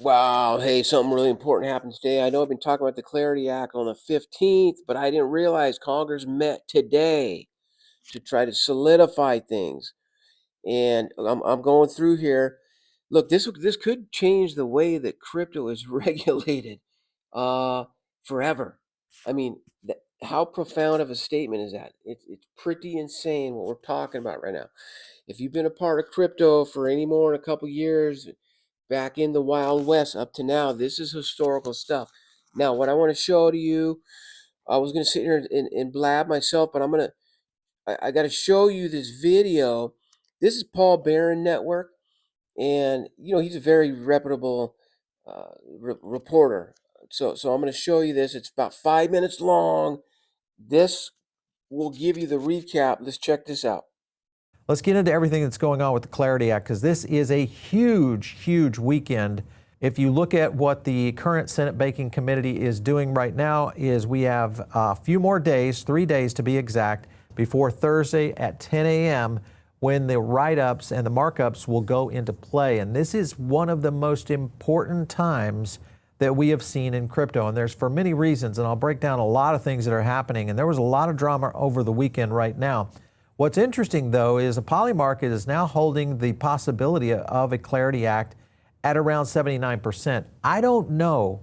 Wow, hey, something really important happened today. I know I've been talking about the Clarity Act on the 15th, but I didn't realize Congress met today to try to solidify things. And I'm going through here. Look, this could change the way that crypto is regulated uh, forever. I mean, how profound of a statement is that? It's pretty insane what we're talking about right now. If you've been a part of crypto for any more than a couple years, back in the Wild West up to now, this is historical stuff. Now, what I want to show to you, I was going to sit here and blab myself, but I got to show you this video. This is Paul Barron Network, and he's a very reputable reporter. So I'm going to show you this. It's about 5 minutes long. This will give you the recap. Let's check this out. Let's get into everything that's going on with the Clarity Act, because this is a huge, huge weekend. If you look at what the current Senate Banking Committee is doing right now, is we have a few more days, 3 days to be exact, before Thursday at 10 a.m. when the write-ups and the markups will go into play. And this is one of the most important times that we have seen in crypto. And there's for many reasons, and I'll break down a lot of things that are happening. And there was a lot of drama over the weekend right now. What's interesting, though, is the Polymarket is now holding the possibility of a Clarity Act at around 79%. I don't know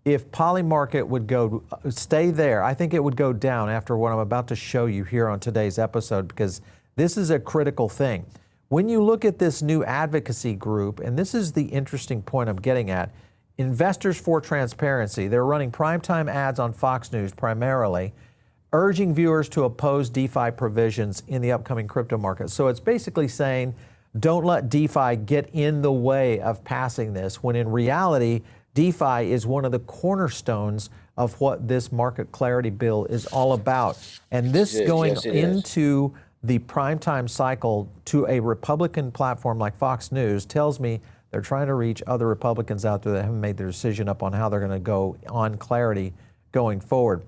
if Polymarket would stay there. I think it would go down after what I'm about to show you here on today's episode, because this is a critical thing. When you look at this new advocacy group, and this is the interesting point I'm getting at, Investors for Transparency, they're running primetime ads on Fox News primarily, urging viewers to oppose DeFi provisions in the upcoming crypto market. So it's basically saying, don't let DeFi get in the way of passing this, when in reality, DeFi is one of the cornerstones of what this market clarity bill is all about. And this going into the primetime cycle to a Republican platform like Fox News tells me they're trying to reach other Republicans out there that haven't made their decision up on how they're going to go on clarity going forward.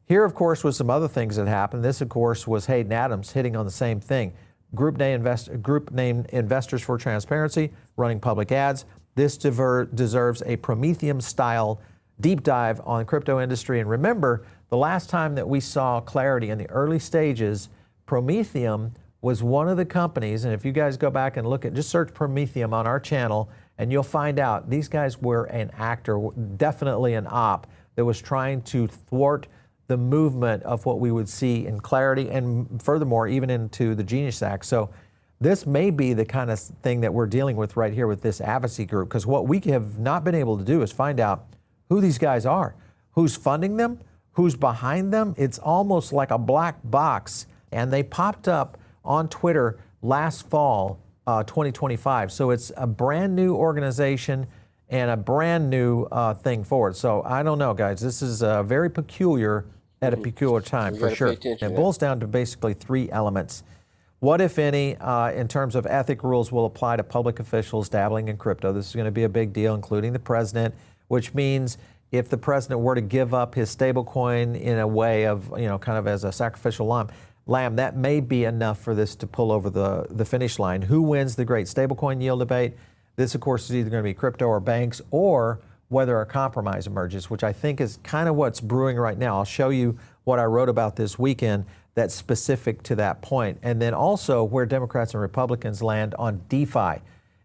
Here, of course, was some other things that happened. This, of course, was Hayden Adams hitting on the same thing. Group named Investors for Transparency, running public ads. This deserves a Prometheum-style deep dive on the crypto industry. And remember, the last time that we saw clarity in the early stages, Prometheum was one of the companies, and if you guys go back and look at, just search Prometheum on our channel, and you'll find out these guys were an actor, definitely an op, that was trying to thwart the movement of what we would see in clarity, and furthermore, even into the Genius Act. So this may be the kind of thing that we're dealing with right here with this advocacy group, because what we have not been able to do is find out who these guys are, who's funding them, who's behind them. It's almost like a black box, and they popped up on Twitter last fall, 2025. So it's a brand new organization and a brand new thing forward. So I don't know, guys. This is very peculiar at a peculiar time, for sure. It boils down to basically three elements. What, if any, in terms of ethic rules will apply to public officials dabbling in crypto? This is going to be a big deal, including the president, which means if the president were to give up his stablecoin in a way of, kind of as a sacrificial lamb, that may be enough for this to pull over the finish line. Who wins the great stablecoin yield debate? This, of course, is either going to be crypto or banks, or whether a compromise emerges, which I think is kind of what's brewing right now. I'll show you what I wrote about this weekend that's specific to that point. And then also where Democrats and Republicans land on DeFi,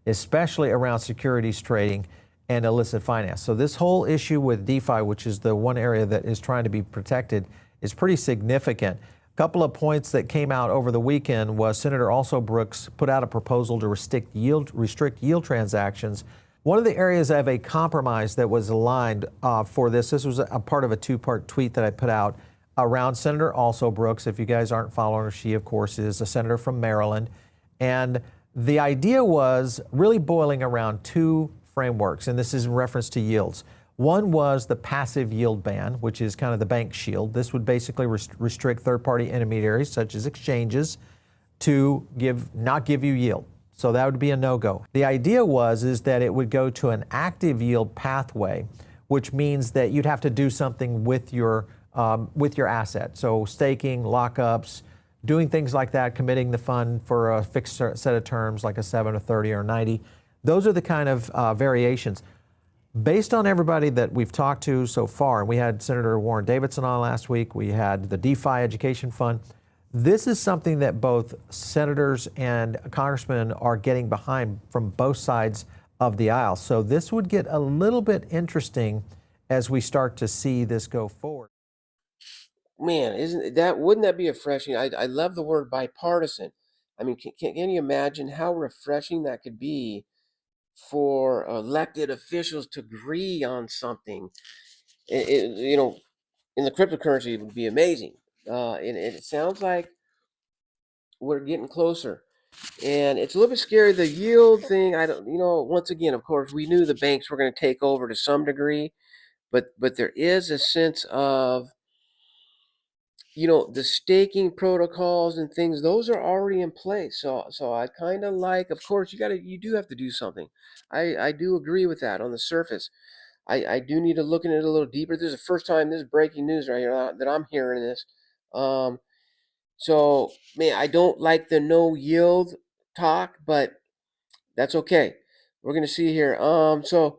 especially around securities trading and illicit finance. So this whole issue with DeFi, which is the one area that is trying to be protected, is pretty significant. A couple of points that came out over the weekend was Senator Also Brooks put out a proposal to restrict yield transactions. One of the areas of a compromise that was aligned for this was a part of a two-part tweet that I put out around Senator Also Brooks. If you guys aren't following her, she, of course, is a senator from Maryland. And the idea was really boiling around two frameworks, and this is in reference to yields. One was the passive yield ban, which is kind of the bank shield. This would basically restrict third-party intermediaries, such as exchanges, to not give you yield. So that would be a no-go. The idea is that it would go to an active yield pathway, which means that you'd have to do something with your asset. So staking, lockups, doing things like that, committing the fund for a fixed set of terms, like a 7 or 30 or 90. Those are the kind of variations. Based on everybody that we've talked to so far, and we had Senator Warren Davidson on last week, we had the DeFi Education Fund, this is something that both senators and congressmen are getting behind from both sides of the aisle. So this would get a little bit interesting as we start to see this go forward. Man, wouldn't that be refreshing? I love the word bipartisan. I mean, can you imagine how refreshing that could be for elected officials to agree on something? In the cryptocurrency, it would be amazing. And it sounds like we're getting closer. And it's a little bit scary. The yield thing, I don't, once again, of course, we knew the banks were going to take over to some degree, but there is a sense of, the staking protocols and things, those are already in place. So I kind of like, of course, you do have to do something. I do agree with that on the surface. I do need to look at it a little deeper. This is the first time, this is breaking news right here that I'm hearing this. So man, I don't like the no yield talk, but that's okay. We're gonna see here. So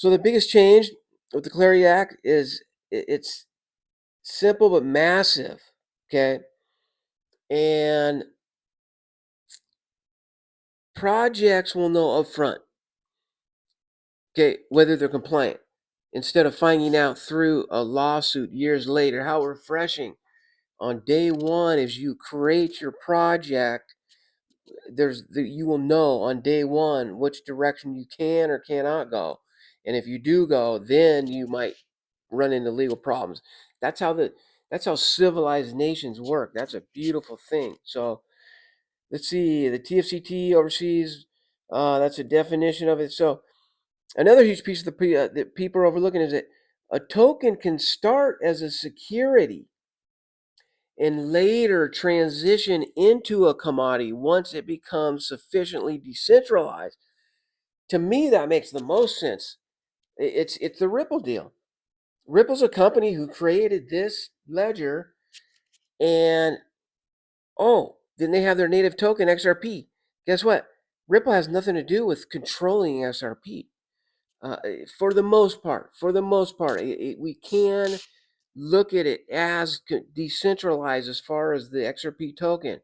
the biggest change with the Clarity Act is it's simple but massive. Okay, and projects will know upfront. Okay, whether they're compliant instead of finding out through a lawsuit years later. How refreshing! On day one, as you create your project, you will know on day one which direction you can or cannot go, and if you do go, then you might run into legal problems. That's how civilized nations work. That's a beautiful thing. So let's see, the TFCT oversees. That's a definition of it. So another huge piece of that people are overlooking is that a token can start as a security and later transition into a commodity once it becomes sufficiently decentralized. To me, that makes the most sense. It's the Ripple deal. Ripple's a company who created this ledger, and then they have their native token XRP. Guess what? Ripple has nothing to do with controlling XRP. For the most part, we can look at it as decentralized as far as the XRP token.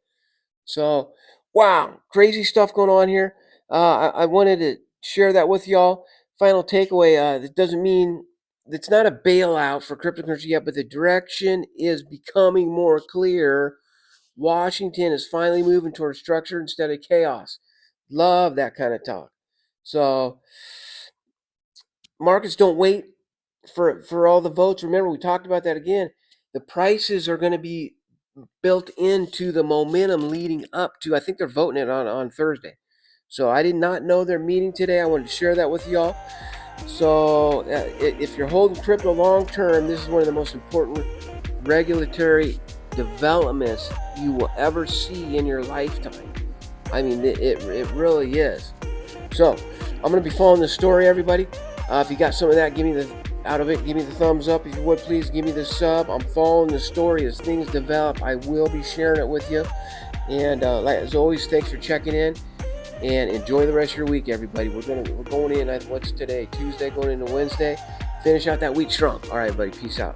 So, wow, crazy stuff going on here. I wanted to share that with y'all. Final takeaway: that doesn't mean it's not a bailout for cryptocurrency yet, but the direction is becoming more clear. Washington is finally moving towards structure instead of chaos. Love that kind of talk. So, markets don't wait for all the votes. Remember, we talked about that again. The prices are going to be built into the momentum leading up to, I think they're voting it on Thursday. So I did not know they're meeting today. I wanted to share that with y'all. So if you're holding crypto long term, this is one of the most important regulatory developments you will ever see in your lifetime. I mean, it really is. So I'm going to be following the story, everybody. If you got some of that, give me the thumbs up. If you would, please give me the sub. I'm following the story as things develop. I will be sharing it with you. And as always, thanks for checking in. And enjoy the rest of your week, everybody. We're going in. What's today? Tuesday, going into Wednesday. Finish out that week strong. All right, buddy. Peace out.